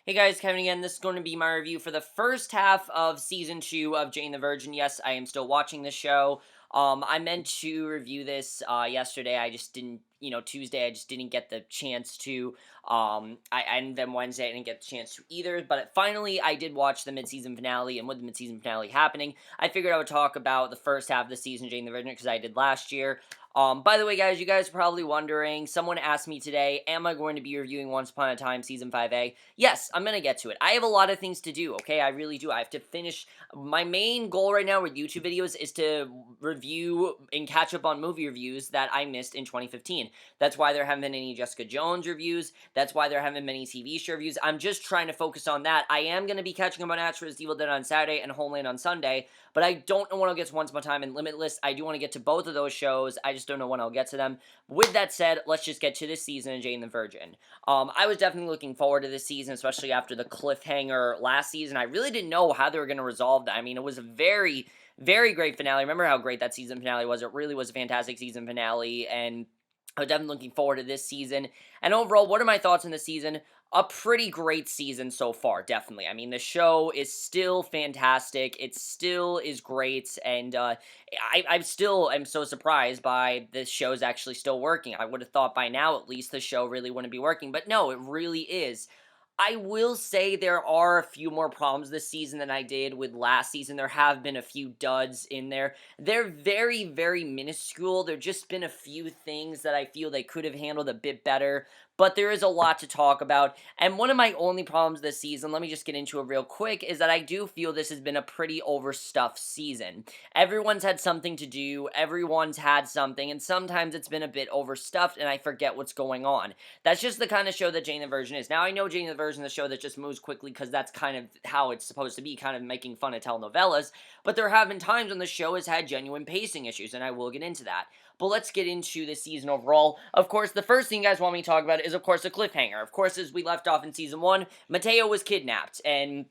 Hey guys, Kevin again. This is going to be my review for the first half of season 2 of Jane the Virgin. Yes, I am still watching the show. I meant to review this yesterday. I just didn't, Tuesday. I just didn't get the chance to. And then Wednesday I didn't get the chance to either. But finally, I did watch the mid-season finale, and with the mid-season finale happening, I figured I would talk about the first half of the season, Jane the Virgin, because I did last year. By the way, guys, you guys are probably wondering, someone asked me today, am I going to be reviewing Once Upon a Time Season 5A? Yes, I'm gonna get to it. I have a lot of things to do, okay? I really do. I have to finish. My main goal right now with YouTube videos is to review and catch up on movie reviews that I missed in 2015. That's why there haven't been any Jessica Jones reviews. That's why there haven't been many TV show reviews. I'm just trying to focus on that. I am gonna be catching up on Naturalist Evil Dead on Saturday and Homeland on Sunday, but I don't know when I'll get to Once Upon a Time and Limitless. I do want to get to both of those shows. I just don't know when I'll get to them. With that said, let's just get to this season of Jane the Virgin. I was definitely looking forward to this season, especially after the cliffhanger last season. I really didn't know how they were going to resolve that. I mean, it was a very, very great finale. Remember how great that season finale was? It really was a fantastic season finale, and I'm definitely looking forward to this season. And overall, what are my thoughts on the season? A pretty great season so far, definitely. I mean, the show is still fantastic. It still is great, and I'm still am so surprised by this show's actually still working. I would have thought by now, at least, the show really wouldn't be working, but no, it really is. I will say there are a few more problems this season than I did with last season. There have been a few duds in there. They're very, very minuscule. There've just been a few things that I feel they could have handled a bit better, but there is a lot to talk about. And one of my only problems this season, let me just get into it real quick, is that I do feel this has been a pretty overstuffed season. Everyone's had something to do, everyone's had something, and sometimes it's been a bit overstuffed and I forget what's going on. That's just the kind of show that Jane the Virgin is. Now, I know Jane the Virgin is a show that just moves quickly because that's kind of how it's supposed to be, kind of making fun of telenovelas, but there have been times when the show has had genuine pacing issues, and I will get into that. But let's get into the season overall. Of course, the first thing you guys want me to talk about is, of course, the cliffhanger. Of course, as we left off in season 1, Mateo was kidnapped, and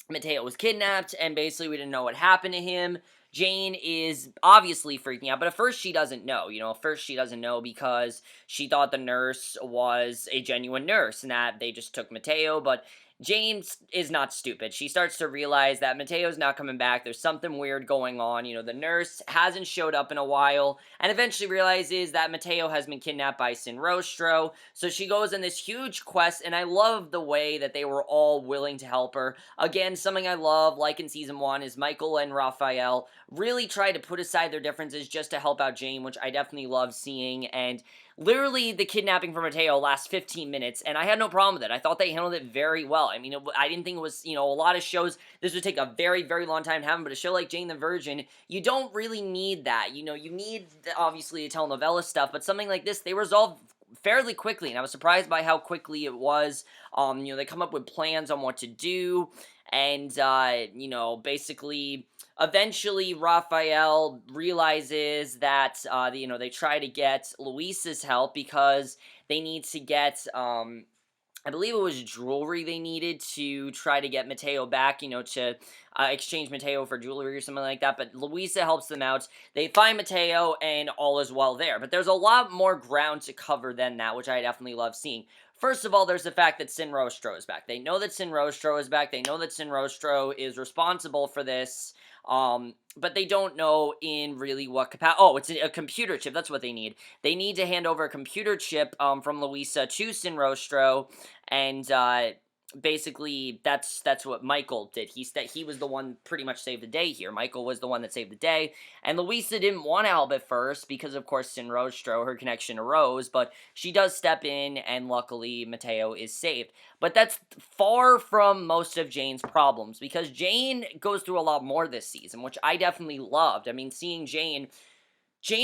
basically we didn't know what happened to him. Jane is obviously freaking out, but at first she doesn't know, first she doesn't know because she thought the nurse was a genuine nurse and that they just took Mateo, but Jane is not stupid. She starts to realize that Mateo's not coming back. There's something weird going on. The nurse hasn't showed up in a while, and eventually realizes that Mateo has been kidnapped by Sin Rostro. So she goes on this huge quest, and I love the way that they were all willing to help her. Again, something I love, like in season 1, is Michael and Rafael really try to put aside their differences just to help out Jane, which I definitely love seeing, and literally, the kidnapping for Mateo lasts 15 minutes, and I had no problem with it. I thought they handled it very well. I mean, I didn't think it was, a lot of shows, this would take a very, very long time to happen, but a show like Jane the Virgin, you don't really need that. You need, obviously, the telenovela stuff, but something like this, they resolve fairly quickly, and I was surprised by how quickly it was. They come up with plans on what to do, and, basically, eventually, Rafael realizes that, they try to get Luisa's help because they need to get, I believe it was jewelry they needed to try to get Mateo back, to exchange Mateo for jewelry or something like that, but Luisa helps them out. They find Mateo, and all is well there, but there's a lot more ground to cover than that, which I definitely love seeing. First of all, there's the fact that Sin Rostro is back. They know that Sin Rostro is back. They know that Sin Rostro is responsible for this, but they don't know in really what capacity. Oh, it's a computer chip. That's what they need. They need to hand over a computer chip, from Luisa to Sin Rostro, and, basically, that's what Michael did. He was the one pretty much saved the day here. Michael was the one that saved the day, and Luisa didn't want to help at first because, of course, Sin Rostro, her connection arose, but she does step in, and luckily, Mateo is saved. But that's far from most of Jane's problems, because Jane goes through a lot more this season, which I definitely loved. I mean, seeing Jane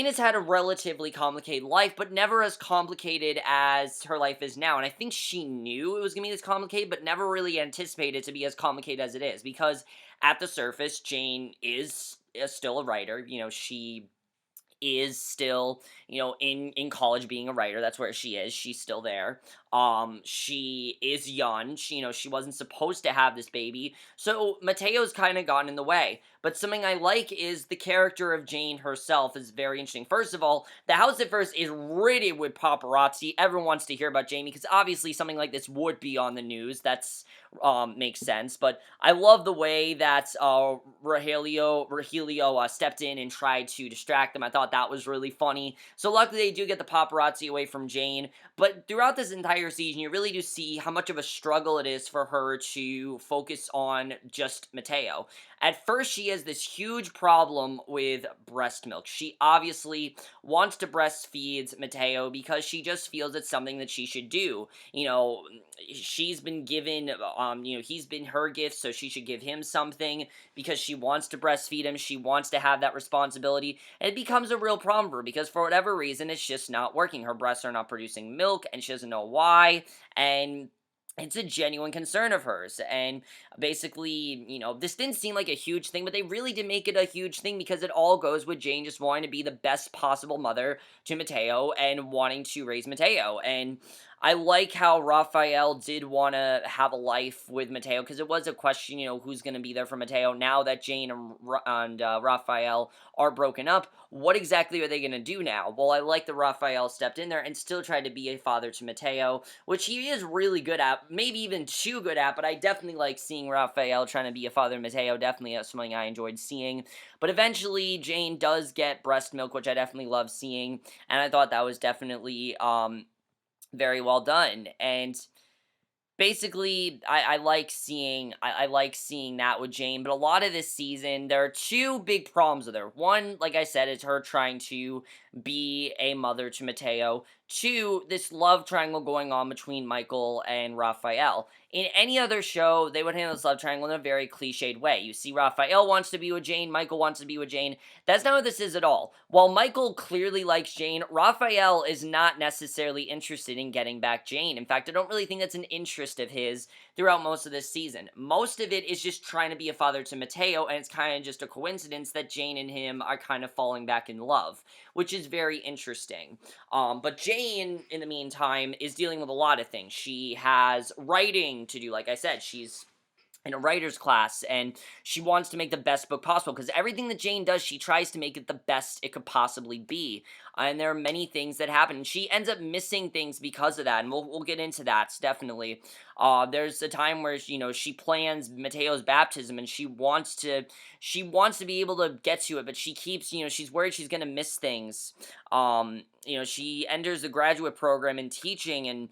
has had a relatively complicated life, but never as complicated as her life is now, and I think she knew it was going to be this complicated, but never really anticipated it to be as complicated as it is, because at the surface, Jane is still a writer. She is still, in college being a writer. That's where she is. She's still there. She is young. She wasn't supposed to have this baby. So Mateo's kind of gotten in the way. But something I like is the character of Jane herself is very interesting. First of all, the house at first is riddled with paparazzi. Everyone wants to hear about Jamie because obviously something like this would be on the news. That's makes sense. But I love the way that Rogellio stepped in and tried to distract them. I thought that was really funny. So luckily they do get the paparazzi away from Jane. But throughout this entire season, you really do see how much of a struggle it is for her to focus on just Mateo. At first, she has this huge problem with breast milk. She obviously wants to breastfeed Mateo because she just feels it's something that she should do. She's been given, he's been her gift, so she should give him something because she wants to breastfeed him. She wants to have that responsibility, and it becomes a real problem for her because for whatever reason, it's just not working. Her breasts are not producing milk, and she doesn't know why, and it's a genuine concern of hers. And basically, this didn't seem like a huge thing, but they really did make it a huge thing because it all goes with Jane just wanting to be the best possible mother to Mateo and wanting to raise Mateo. And I like how Rafael did want to have a life with Mateo because it was a question, who's going to be there for Mateo now that Jane and Rafael are broken up. What exactly are they going to do now? Well, I like that Rafael stepped in there and still tried to be a father to Mateo, which he is really good at, maybe even too good at, but I definitely like seeing Rafael trying to be a father to Mateo. Definitely something I enjoyed seeing. But eventually, Jane does get breast milk, which I definitely love seeing, and I thought that was definitely very well done. And basically, I like seeing I like seeing that with Jane, but a lot of this season there are two big problems with her. One, like I said, is her trying to be a mother to Mateo. Two, this love triangle going on between Michael and Rafael. In any other show, they would handle this love triangle in a very cliched way. You see Rafael wants to be with Jane, Michael wants to be with Jane. That's not what this is at all. While Michael clearly likes Jane, Rafael is not necessarily interested in getting back Jane. In fact, I don't really think that's an interest of his throughout most of this season. Most of it is just trying to be a father to Mateo, and it's kind of just a coincidence that Jane and him are kind of falling back in love, which is very interesting. But Jane, in the meantime, is dealing with a lot of things. She has writing to do, like I said. She's in a writer's class, and she wants to make the best book possible, because everything that Jane does, she tries to make it the best it could possibly be, and there are many things that happen, and she ends up missing things because of that, and we'll get into that, definitely. There's a time where, she plans Mateo's baptism, and she wants to be able to get to it, but she keeps, she's worried she's gonna miss things. She enters the graduate program in teaching, and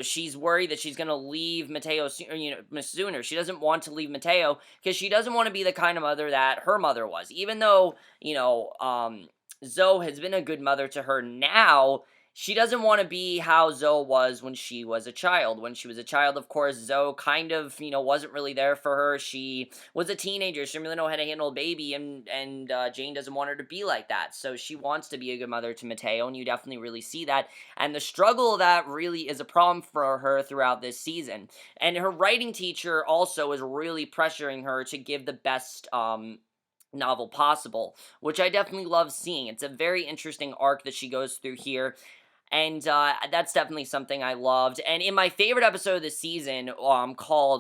she's worried that she's going to leave Mateo sooner. She doesn't want to leave Mateo because she doesn't want to be the kind of mother that her mother was. Even though, Zoe has been a good mother to her now, she doesn't want to be how Zoe was when she was a child. When she was a child, of course, Zoe kind of, wasn't really there for her. She was a teenager. She didn't really know how to handle a baby, and Jane doesn't want her to be like that. So she wants to be a good mother to Mateo, and you definitely really see that. And the struggle of that really is a problem for her throughout this season. And her writing teacher also is really pressuring her to give the best, novel possible, which I definitely love seeing. It's a very interesting arc that she goes through here, and that's definitely something I loved. And in my favorite episode of the season,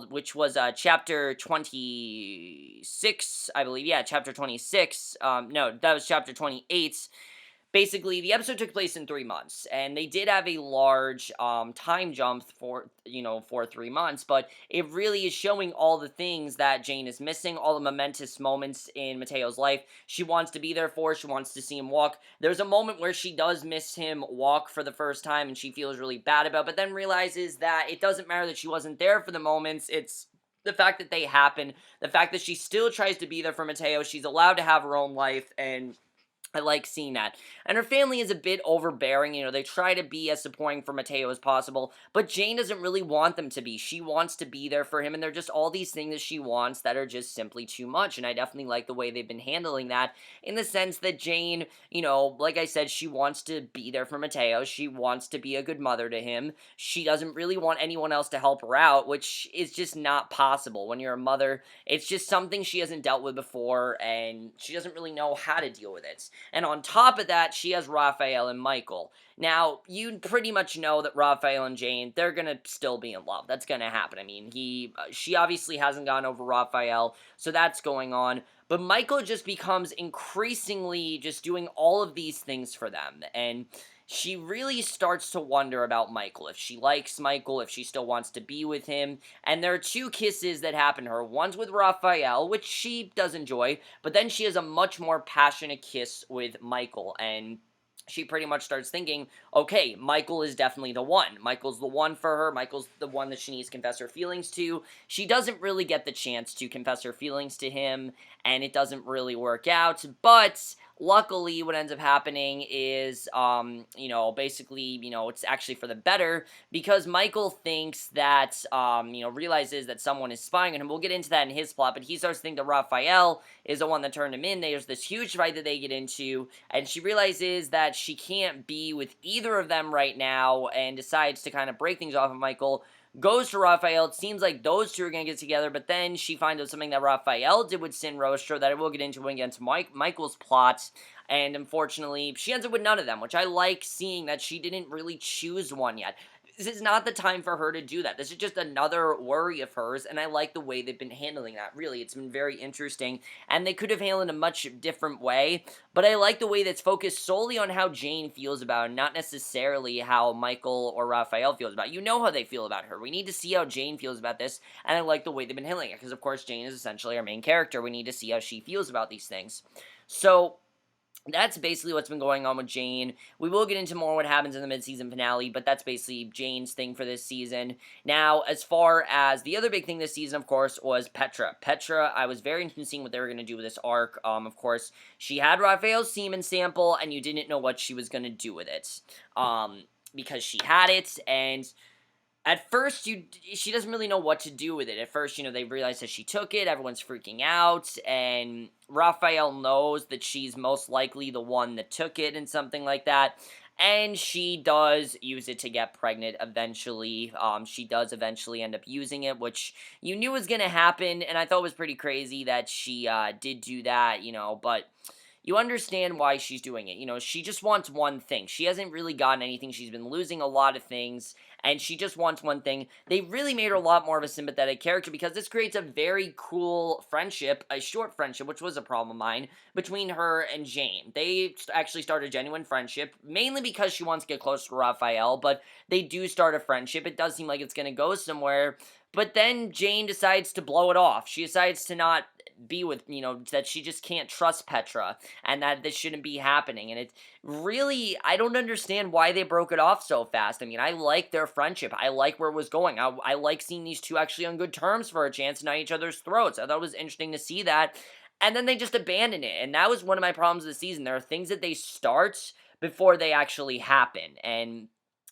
which was chapter 26, I believe. Yeah, chapter 26. No, that was chapter 28. Basically, the episode took place in 3 months, and they did have a large time jump for 3 months, but it really is showing all the things that Jane is missing, all the momentous moments in Mateo's life. She wants to be there for, she wants to see him walk. There's a moment where she does miss him walk for the first time, and she feels really bad about it, but then realizes that it doesn't matter that she wasn't there for the moments. It's the fact that they happen, the fact that she still tries to be there for Mateo. She's allowed to have her own life, and I like seeing that. And her family is a bit overbearing. They try to be as supporting for Mateo as possible, but Jane doesn't really want them to be. She wants to be there for him, and they're just all these things that she wants that are just simply too much. And I definitely like the way they've been handling that, in the sense that Jane, like I said, she wants to be there for Mateo. She wants to be a good mother to him. She doesn't really want anyone else to help her out, which is just not possible. When you're a mother, it's just something she hasn't dealt with before, and she doesn't really know how to deal with it. And on top of that, she has Rafael and Michael. Now, you pretty much know that Rafael and Jane, they're gonna still be in love. That's gonna happen. I mean, she obviously hasn't gone over Rafael, so that's going on. But Michael just becomes increasingly just doing all of these things for them. And she really starts to wonder about Michael, if she likes Michael, if she still wants to be with him. And there are two kisses that happen to her. One's with Rafael, which she does enjoy, but then she has a much more passionate kiss with Michael, and she pretty much starts thinking, okay, Michael is definitely the one. Michael's the one for her. Michael's the one that she needs to confess her feelings to. She doesn't really get the chance to confess her feelings to him, and it doesn't really work out, but luckily what ends up happening is, basically, it's actually for the better, because Michael thinks that, realizes that someone is spying on him. We'll get into that in his plot, but he starts to think that Raphael is the one that turned him in. There's this huge fight that they get into, and she realizes that she can't be with either of them right now, and decides to kind of break things off of Michael, goes to Raphael. It seems like those two are going to get together, but then she finds out something that Raphael did with Sin Rostro that I will get into when we get into Michael's plot, and unfortunately, she ends up with none of them, which I like seeing that she didn't really choose one yet. This is not the time for her to do that. This is just another worry of hers, and I like the way they've been handling that. Really, it's been very interesting, and they could have handled it a much different way, but I like the way that's focused solely on how Jane feels about it, not necessarily how Michael or Raphael feels about it. You know how they feel about her. We need to see how Jane feels about this, and I like the way they've been handling it, because of course Jane is essentially our main character. We need to see how she feels about these things. So that's basically what's been going on with Jane. We will get into more what happens in the mid-season finale, but that's basically Jane's thing for this season. Now, as far as the other big thing this season, of course, was Petra. Petra, I was very interested in seeing what they were going to do with this arc. Of course, she had Raphael's semen sample, and you didn't know what she was going to do with it. Because she had it, and at first, she doesn't really know what to do with it. At first, they realize that she took it, everyone's freaking out, and Raphael knows that she's most likely the one that took it and something like that, and she does use it to get pregnant eventually. She does eventually end up using it, which you knew was going to happen, and I thought it was pretty crazy that she did do that, but you understand why she's doing it. She just wants one thing. She hasn't really gotten anything. She's been losing a lot of things, and she just wants one thing. They really made her a lot more of a sympathetic character, because this creates a very cool friendship, a short friendship, which was a problem of mine, between her and Jane. They actually start a genuine friendship, mainly because she wants to get closer to Raphael, but they do start a friendship. It does seem like it's going to go somewhere, but then Jane decides to blow it off. She decides to not be with, that she just can't trust Petra, and that this shouldn't be happening. And it really, I don't understand why they broke it off so fast. I mean, I like their friendship. I like where it was going. I like seeing these two actually on good terms for a chance to knife each other's throats. I thought it was interesting to see that. And then they just abandon it. And that was one of my problems this season. There are things that they start before they actually happen. And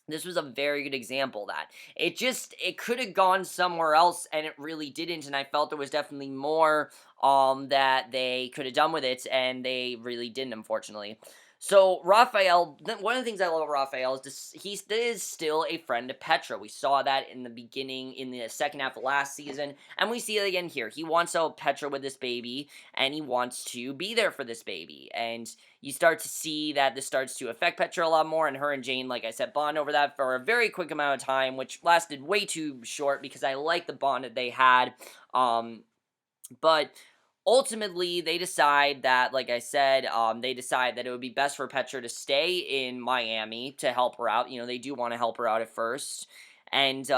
this was a very good example of that. It could have gone somewhere else, and it really didn't, and I felt there was definitely more that they could have done with it, and they really didn't, unfortunately. So, Raphael, one of the things I love about Raphael is he is still a friend to Petra. We saw that in the beginning, in the second half of last season, and we see it again here. He wants to help Petra with this baby, and he wants to be there for this baby, and you start to see that this starts to affect Petra a lot more, and her and Jane, like I said, bond over that for a very quick amount of time, which lasted way too short, because I like the bond that they had, but ultimately, they decide that, like I said, they decide that it would be best for Petra to stay in Miami to help her out. They do want to help her out at first. And,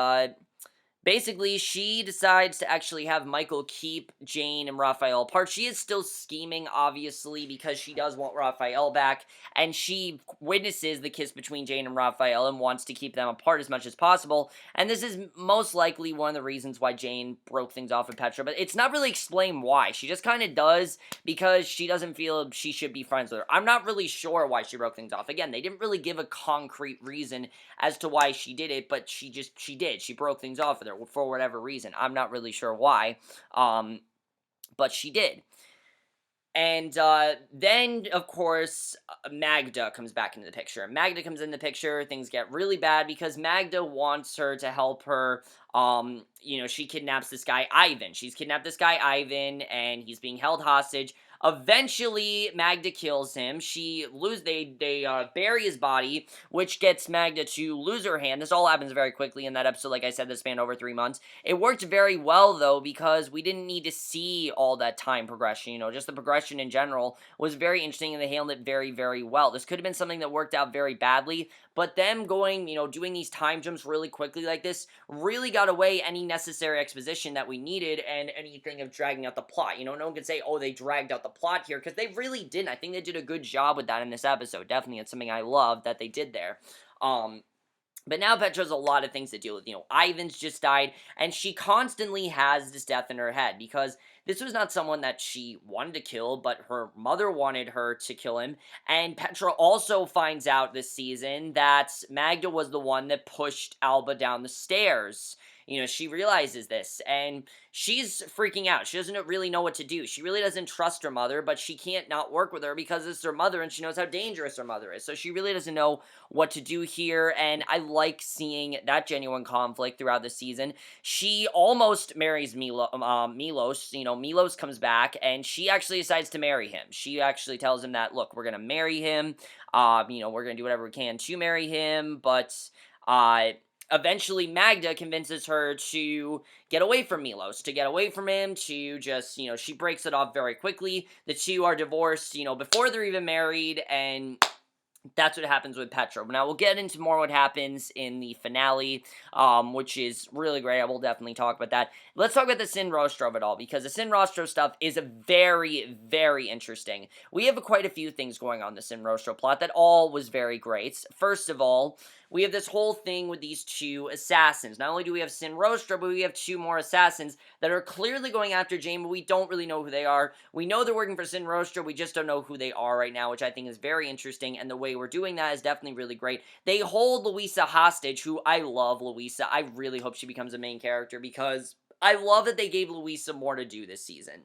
basically, she decides to actually have Michael keep Jane and Raphael apart. She is still scheming, obviously, because she does want Raphael back, and she witnesses the kiss between Jane and Raphael and wants to keep them apart as much as possible, and this is most likely one of the reasons why Jane broke things off with Petra, but it's not really explained why. She just kind of does, because she doesn't feel she should be friends with her. I'm not really sure why she broke things off. Again, they didn't really give a concrete reason as to why she did it, but she did. She broke things off with her for whatever reason. I'm not really sure why, but she did. And then, of course, Magda comes back into the picture. Magda comes in the picture, things get really bad, because Magda wants her to help her. She kidnaps this guy, Ivan. She's kidnapped this guy, Ivan, and he's being held hostage. Eventually, Magda kills him. They bury his body, which gets Magda to lose her hand. This all happens very quickly in that episode. Like I said, this spanned over 3 months. It worked very well though, because we didn't need to see all that time progression. Just the progression in general was very interesting, and they handled it very, very well. This could have been something that worked out very badly, but them going, doing these time jumps really quickly like this really got away any necessary exposition that we needed and anything of dragging out the plot. No one can say, oh, they dragged out the plot here, because they really didn't. I think they did a good job with that in this episode. Definitely, it's something I love that they did there. But now Petra has a lot of things to deal with. Ivan's just died, and she constantly has this death in her head, because this was not someone that she wanted to kill, but her mother wanted her to kill him. And Petra also finds out this season that Magda was the one that pushed Alba down the stairs. She realizes this, and she's freaking out. She doesn't really know what to do. She really doesn't trust her mother, but she can't not work with her because it's her mother, and she knows how dangerous her mother is. So she really doesn't know what to do here, and I like seeing that genuine conflict throughout the season. She almost marries Milos. Milos comes back, and she actually decides to marry him. She actually tells him that, look, we're going to marry him. We're going to do whatever we can to marry him, but eventually Magda convinces her to get away from Milos, to get away from him, to just, she breaks it off very quickly. The two are divorced, before they're even married, and that's what happens with Petra. Now, we'll get into more what happens in the finale, which is really great. I will definitely talk about that. Let's talk about the Sin Rostro of it all, because the Sin Rostro stuff is very, very interesting. We have quite a few things going on in the Sin Rostro plot that all was very great. First of all, we have this whole thing with these two assassins. Not only do we have Sin Rostro, but we have two more assassins that are clearly going after Jane, but we don't really know who they are. We know they're working for Sin Rostro, we just don't know who they are right now, which I think is very interesting, and the way we're doing that is definitely really great. They hold Luisa hostage, who I love Luisa. I really hope she becomes a main character, because I love that they gave Luisa more to do this season.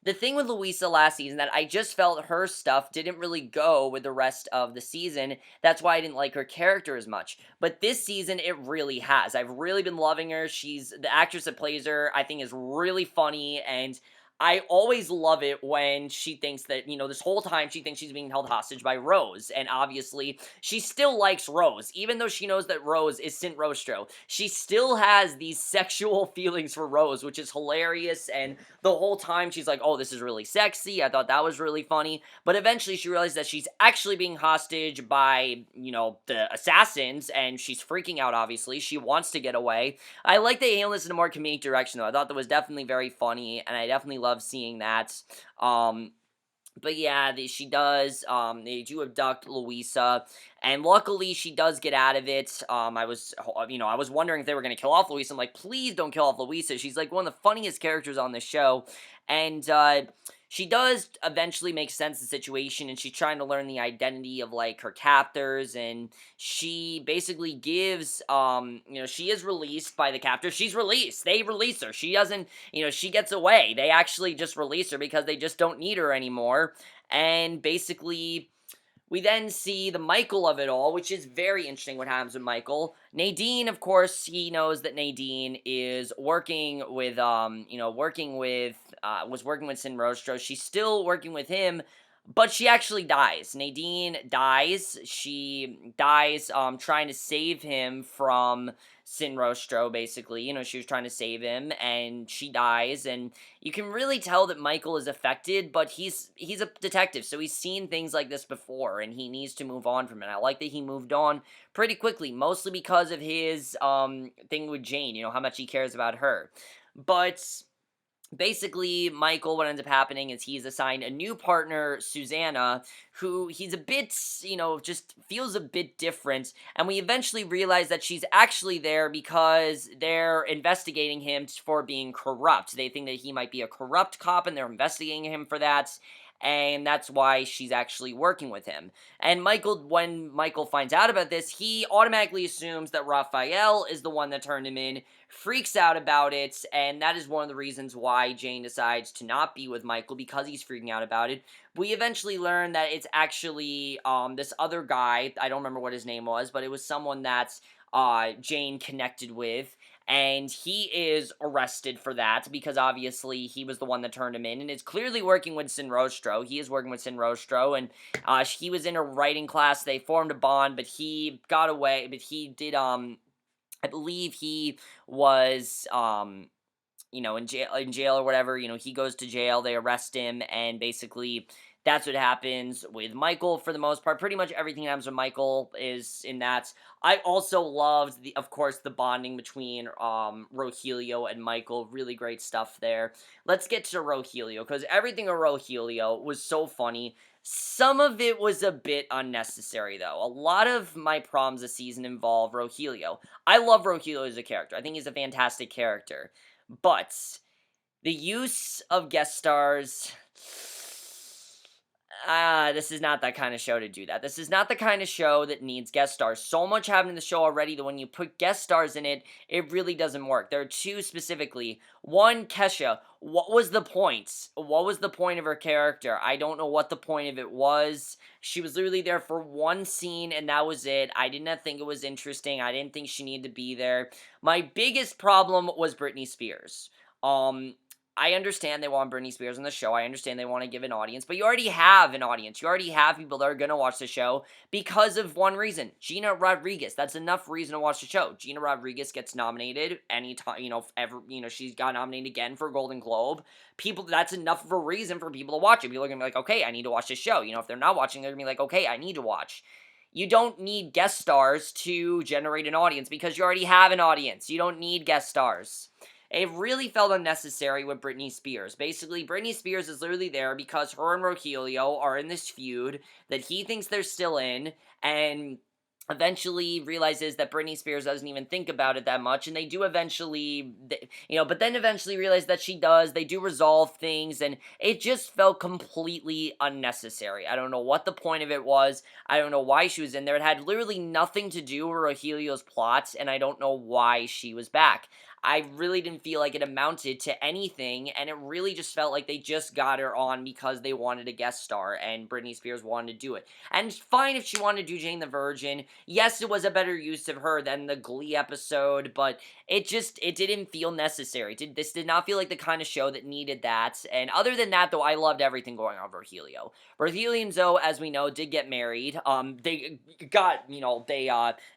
The thing with Luisa last season, that I just felt her stuff didn't really go with the rest of the season. That's why I didn't like her character as much. But this season, it really has. I've really been loving her. The actress that plays her, I think, is really funny, and I always love it when she thinks that, this whole time she thinks she's being held hostage by Rose, and obviously she still likes Rose, even though she knows that Rose is Sin Rostro. She still has these sexual feelings for Rose, which is hilarious, and the whole time she's like, oh, this is really sexy. I thought that was really funny, but eventually she realizes that she's actually being hostage by, the assassins, and she's freaking out, obviously. She wants to get away. I like they handle this in a more comedic direction, though. I thought that was definitely very funny, and I definitely love seeing that. But yeah, she does, they do abduct Luisa, and luckily she does get out of it. I was wondering if they were going to kill off Luisa. I'm like, please don't kill off Luisa. She's like one of the funniest characters on the show, and she does eventually make sense of the situation, and she's trying to learn the identity of, like, her captors, and she basically gives, she is released by the captors. She's released. They release her. She doesn't, she gets away. They actually just release her because they just don't need her anymore, and basically we then see the Michael of it all, which is very interesting what happens with Michael. Nadine, of course, he knows that Nadine is working with, was working with Sin Rostro. She's still working with him, but she actually dies. Nadine dies. She dies, trying to save him from Sin Rostro, basically. She was trying to save him, and she dies, and you can really tell that Michael is affected, but he's a detective, so he's seen things like this before, and he needs to move on from it. I like that he moved on pretty quickly, mostly because of his, thing with Jane, how much he cares about her. But basically, Michael, what ends up happening is he's assigned a new partner, Susanna, who he's a bit, just feels a bit different, and we eventually realize that she's actually there because they're investigating him for being corrupt. They think that he might be a corrupt cop, and they're investigating him for that, and that's why she's actually working with him. And when Michael finds out about this, he automatically assumes that Rafael is the one that turned him in, freaks out about it, and that is one of the reasons why Jane decides to not be with Michael, because he's freaking out about it. We eventually learn that it's actually, this other guy. I don't remember what his name was, but it was someone that Jane connected with, and he is arrested for that because obviously he was the one that turned him in, and is clearly working with Sinrostro. He is working with Sinrostro, and he was in a writing class. They formed a bond, but he got away. But he did, I believe he was, in jail or whatever. He goes to jail, they arrest him, and basically that's what happens with Michael for the most part. Pretty much everything that happens with Michael is in that. I also loved of course, the bonding between Rogellio and Michael. Really great stuff there. Let's get to Rogellio, because everything of Rogellio was so funny. Some of it was a bit unnecessary, though. A lot of my problems this season involve Rogellio. I love Rogellio as a character. I think he's a fantastic character. But the use of guest stars, this is not that kind of show to do that. This is not the kind of show that needs guest stars. So much happened in the show already that when you put guest stars in it, it really doesn't work. There are two specifically. One, Kesha. What was the point? What was the point of her character? I don't know what the point of it was. She was literally there for one scene, and that was it. I did not think it was interesting. I didn't think she needed to be there. My biggest problem was Britney Spears. I understand they want Britney Spears on the show. I understand they want to give an audience, but you already have an audience. You already have people that are going to watch the show because of one reason. Gina Rodriguez. That's enough reason to watch the show. Gina Rodriguez gets nominated anytime, she's got nominated again for Golden Globe. That's enough of a reason for people to watch it. People are going to be like, okay, I need to watch this show. If they're not watching, they're going to be like, okay, I need to watch. You don't need guest stars to generate an audience because you already have an audience. You don't need guest stars. It really felt unnecessary with Britney Spears. Basically, Britney Spears is literally there because her and Rogellio are in this feud that he thinks they're still in, and eventually realizes that Britney Spears doesn't even think about it that much, and they do eventually, but then eventually realize that she does. They do resolve things, and it just felt completely unnecessary. I don't know what the point of it was. I don't know why she was in there. It had literally nothing to do with Rogellio's plot, and I don't know why she was back. I really didn't feel like it amounted to anything, and it really just felt like they just got her on because they wanted a guest star, and Britney Spears wanted to do it. And fine if she wanted to do Jane the Virgin. Yes, it was a better use of her than the Glee episode, but it didn't feel necessary. This did not feel like the kind of show that needed that. And other than that, though, I loved everything going on with Rogellio. Rogellio and Zoe, as we know, did get married. They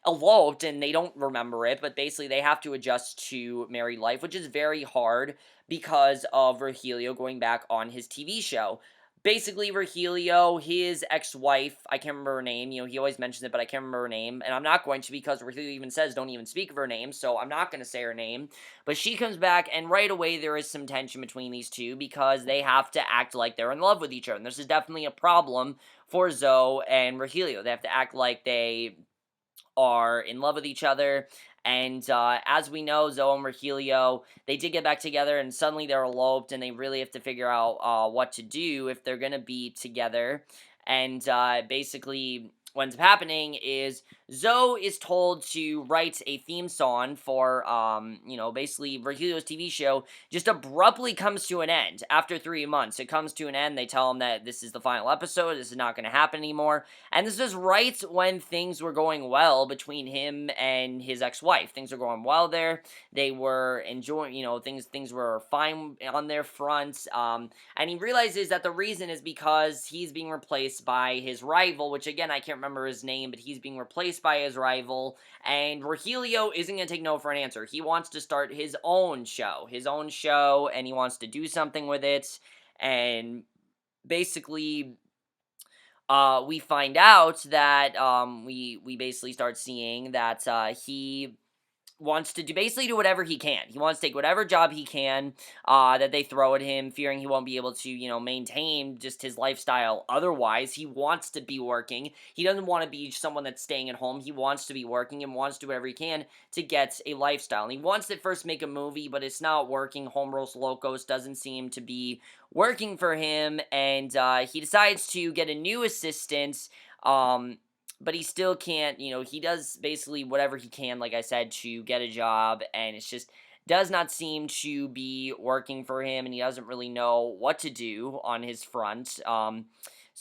eloped, and they don't remember it, but basically they have to adjust to married life, which is very hard because of Rogellio going back on his TV show. Basically, Rogellio, his ex-wife, I can't remember her name, he always mentions it, but I can't remember her name, and I'm not going to because Rogellio even says don't even speak of her name, so I'm not going to say her name, but she comes back, and right away there is some tension between these two because they have to act like they're in love with each other, and this is definitely a problem for Zoe and Rogellio. They have to act like they are in love with each other. And as we know, Zoe and Rogellio, they did get back together, and suddenly they're eloped, and they really have to figure out what to do if they're going to be together. And basically, what ends up happening is Zoe is told to write a theme song for, basically Rogellio's TV show just abruptly comes to an end after 3 months. It comes to an end. They tell him that this is the final episode. This is not going to happen anymore. And this is right when things were going well between him and his ex-wife. Things were going well there. They were enjoying, things were fine on their front. And he realizes that the reason is because he's being replaced by his rival, which again, I can't remember his name, but he's being replaced by his rival, and Rogellio isn't going to take no for an answer. He wants to start his own show, and he wants to do something with it, and basically, we find out that, we basically start seeing that, he wants to do whatever he can. He wants to take whatever job he can that they throw at him, fearing he won't be able to, maintain just his lifestyle otherwise. He wants to be working. He doesn't want to be someone that's staying at home. He wants to be working and wants to do whatever he can to get a lifestyle. And he wants to first make a movie, but it's not working. Homeros Locos doesn't seem to be working for him, and he decides to get a new assistant, but he still can't, he does basically whatever he can, like I said, to get a job, and it's just does not seem to be working for him, and he doesn't really know what to do on his front.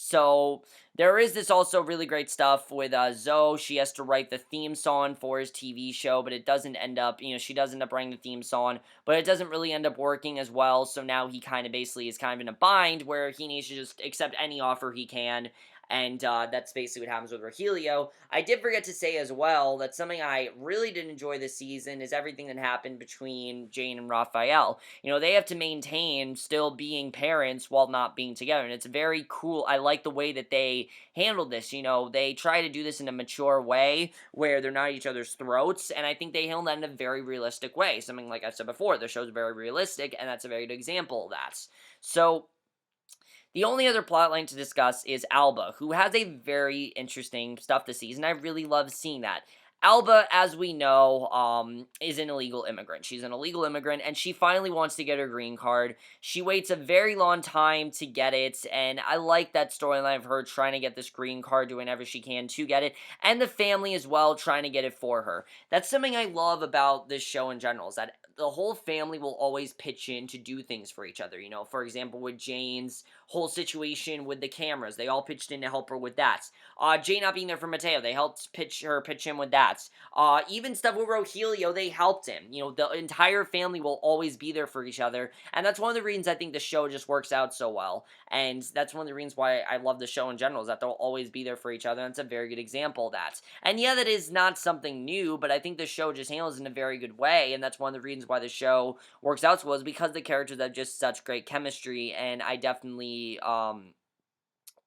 So there is this also really great stuff with Zoe. She has to write the theme song for his TV show, but it doesn't end up, she does end up writing the theme song, but it doesn't really end up working as well. So now he kind of basically is kind of in a bind where he needs to just accept any offer he can. And that's basically what happens with Rogellio. I did forget to say as well that something I really did enjoy this season is everything that happened between Jane and Rafael. They have to maintain still being parents while not being together. And it's very cool. I like the way that they handled this. They try to do this in a mature way where they're not at each other's throats. And I think they handled that in a very realistic way. Something like I said before, the show's very realistic, and that's a very good example of that. So, the only other plotline to discuss is Alba, who has a very interesting stuff this season. I really love seeing that. Alba, as we know, is an illegal immigrant. She's an illegal immigrant, and she finally wants to get her green card. She waits a very long time to get it, and I like that storyline of her trying to get this green card, doing whatever she can to get it, and the family as well trying to get it for her. That's something I love about this show in general, is that the whole family will always pitch in to do things for each other. For example, with Jane's whole situation with the cameras, they all pitched in to help her with that. Jane not being there for Mateo, they helped pitch him with that. Even stuff with Rogellio, they helped him. The entire family will always be there for each other, and that's one of the reasons I think the show just works out so well. And that's one of the reasons why I love the show in general, is that they'll always be there for each other, and it's a very good example of that. And yeah, that is not something new, but I think the show just handles it in a very good way, and that's one of the reasons why the show works out so well, is because the characters have just such great chemistry, and I definitely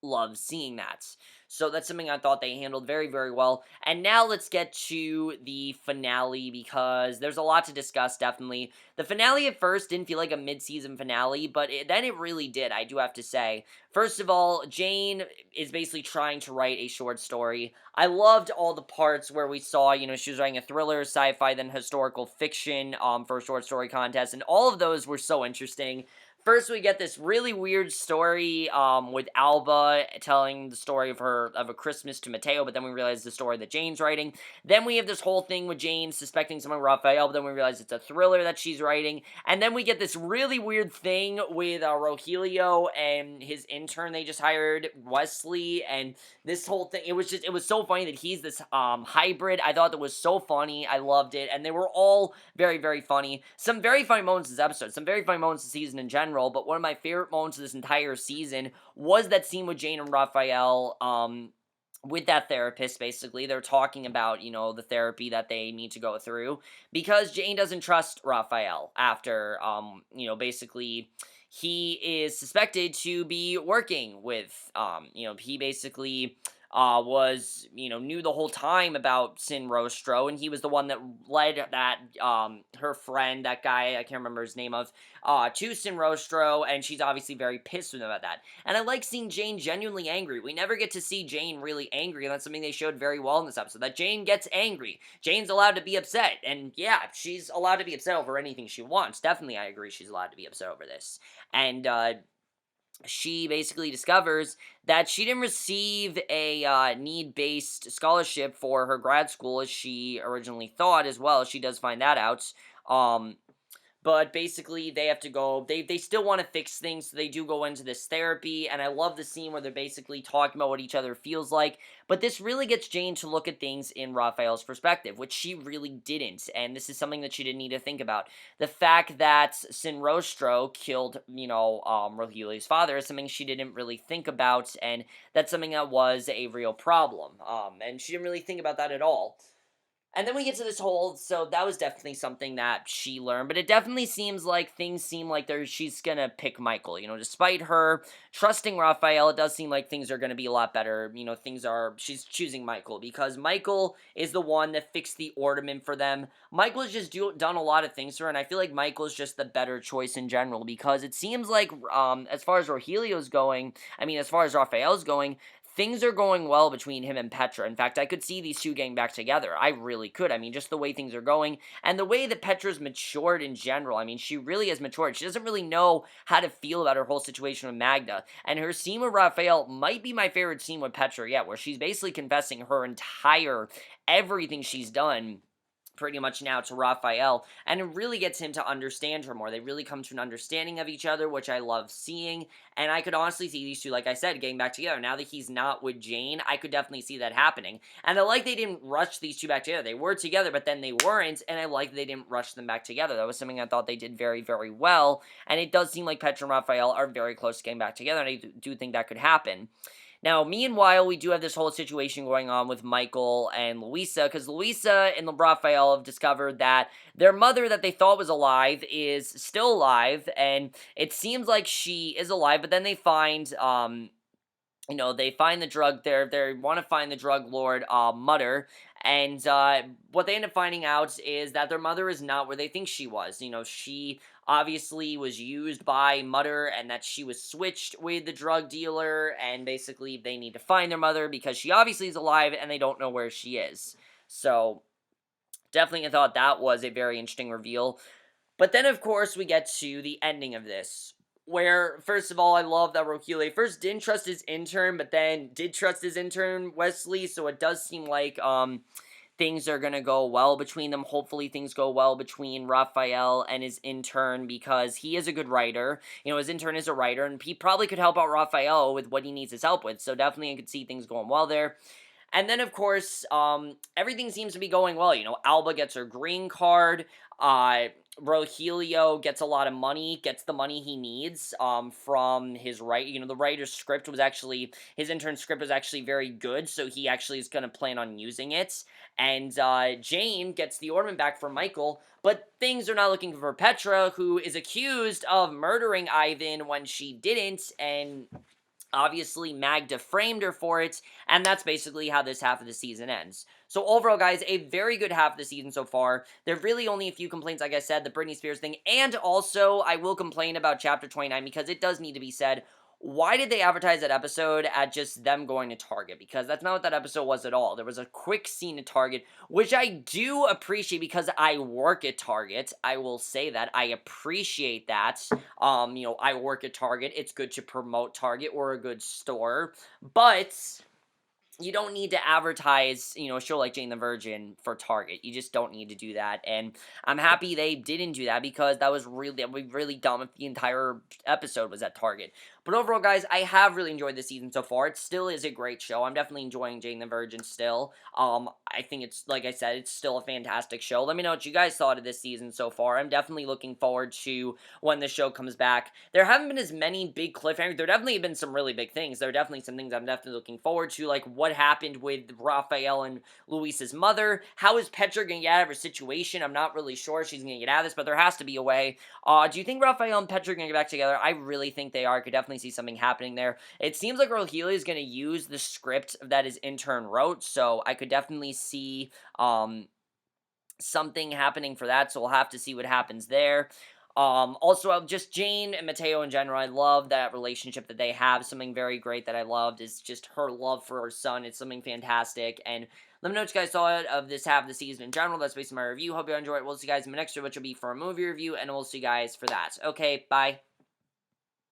love seeing that. So that's something I thought they handled very, very well. And now let's get to the finale, because there's a lot to discuss, definitely. The finale at first didn't feel like a mid-season finale, but then it really did, I do have to say. First of all, Jane is basically trying to write a short story. I loved all the parts where we saw, she was writing a thriller, sci-fi, then historical fiction for a short story contest, and all of those were so interesting. First, we get this really weird story with Alba telling the story of a Christmas to Mateo, but then we realize the story that Jane's writing. Then we have this whole thing with Jane suspecting someone Rafael, but then we realize it's a thriller that she's writing. And then we get this really weird thing with Rogellio and his intern they just hired, Wesley, and this whole thing. It was so funny that he's this hybrid. I thought that was so funny. I loved it, and they were all very, very funny. Some very funny moments this episode, some very funny moments this season in general. But one of my favorite moments of this entire season was that scene with Jane and Rafael, with that therapist. Basically, they're talking about, the therapy that they need to go through, because Jane doesn't trust Rafael after, basically, he is suspected to be working with, he basically knew the whole time about Sin Rostro, and he was the one that led that, her friend, that guy, I can't remember his name to Sin Rostro, and she's obviously very pissed with him about that. And I like seeing Jane genuinely angry. We never get to see Jane really angry, and that's something they showed very well in this episode, that Jane gets angry. Jane's allowed to be upset, and yeah, she's allowed to be upset over anything she wants. Definitely, I agree, she's allowed to be upset over this. And, she basically discovers that she didn't receive a need-based scholarship for her grad school as she originally thought as well. She does find that out. But basically, they have to go, they still want to fix things, so they do go into this therapy, and I love the scene where they're basically talking about what each other feels like, but this really gets Jane to look at things in Rafael's perspective, which she really didn't, and this is something that she didn't need to think about. The fact that Sin Rostro killed, Rogellio's father is something she didn't really think about, and that's something that was a real problem, and she didn't really think about that at all. And then we get to this whole, so that was definitely something that she learned, but it definitely seems like things seem like she's gonna pick Michael, despite her trusting Rafael, it does seem like things are gonna be a lot better, she's choosing Michael, because Michael is the one that fixed the ornament for them. Michael has just done a lot of things for her, and I feel like Michael is just the better choice in general, because it seems like, as far as Rogellio's going, as far as Rafael's going, things are going well between him and Petra. In fact, I could see these two getting back together. I really could. Just the way things are going, and the way that Petra's matured in general. She really has matured. She doesn't really know how to feel about her whole situation with Magda. And her scene with Rafael might be my favorite scene with Petra yet, where she's basically confessing her entire, everything she's done. pretty much now to Rafael, and it really gets him to understand her more. They really come to an understanding of each other, which I love seeing, and I could honestly see these two, like I said, getting back together. Now that he's not with Jane, I could definitely see that happening, and I like they didn't rush these two back together. They were together, but then they weren't, and I like they didn't rush them back together. That was something I thought they did very, very well, and it does seem like Petra and Rafael are very close to getting back together, and I do think that could happen. Now, meanwhile, we do have this whole situation going on with Michael and Luisa, because Luisa and Rafael have discovered that their mother that they thought was alive is still alive, and it seems like she is alive, but then they find, they find the drug, they want to find the drug lord, Mutter, and, what they end up finding out is that their mother is not where they think she was. She obviously was used by Mutter, and that she was switched with the drug dealer, and basically they need to find their mother because she obviously is alive, and they don't know where she is. So, definitely I thought that was a very interesting reveal. But then, of course, we get to the ending of this, where, first of all, I love that Rogellio first didn't trust his intern, but then did trust his intern, Wesley, so it does seem like, things are gonna go well between them. Hopefully things go well between Rafael and his intern, because he is a good writer. His intern is a writer, and he probably could help out Rafael with what he needs his help with, so definitely I could see things going well there. And then, of course, everything seems to be going well. Alba gets her green card. Rogellio gets a lot of money, gets the money he needs from his the writer's script was actually, his intern's script was actually very good, so he actually is going to plan on using it. And Jane gets the ornament back from Michael, but things are not looking for Petra, who is accused of murdering Ivan when she didn't, and obviously, Magda framed her for it, and that's basically how this half of the season ends. So overall, guys, a very good half of the season so far. There are really only a few complaints, like I said, the Britney Spears thing, and also, I will complain about Chapter 29, because it does need to be said. Why did they advertise that episode at just them going to Target? Because that's not what that episode was at all. There was a quick scene at Target, which I do appreciate because I work at Target. I will say that. I appreciate that. I work at Target. It's good to promote Target. We're a good store. But you don't need to advertise, a show like Jane the Virgin for Target. You just don't need to do that, and I'm happy they didn't do that, because that would be really dumb if the entire episode was at Target. But overall, guys, I have really enjoyed this season so far. It still is a great show. I'm definitely enjoying Jane the Virgin still. I think it's, like I said, it's still a fantastic show. Let me know what you guys thought of this season so far. I'm definitely looking forward to when the show comes back. There haven't been as many big cliffhangers. There definitely have been some really big things. There are definitely some things I'm definitely looking forward to, like what happened with Rafael and Luisa's mother. How is Petra going to get out of her situation? I'm not really sure she's going to get out of this, but there has to be a way. Do you think Rafael and Petra are going to get back together? I really think they are. I could definitely see something happening there. It seems like Rogellio is going to use the script that his intern wrote, so I could definitely see something happening for that, so we'll have to see what happens there. Also, just Jane and Mateo in general, I love that relationship that they have. Something very great that I loved is just her love for her son. It's something fantastic, and let me know what you guys thought of this half of the season in general. That's basically my review. Hope you enjoyed it. We'll see you guys in my next video, which will be for a movie review, and we'll see you guys for that. Okay, bye.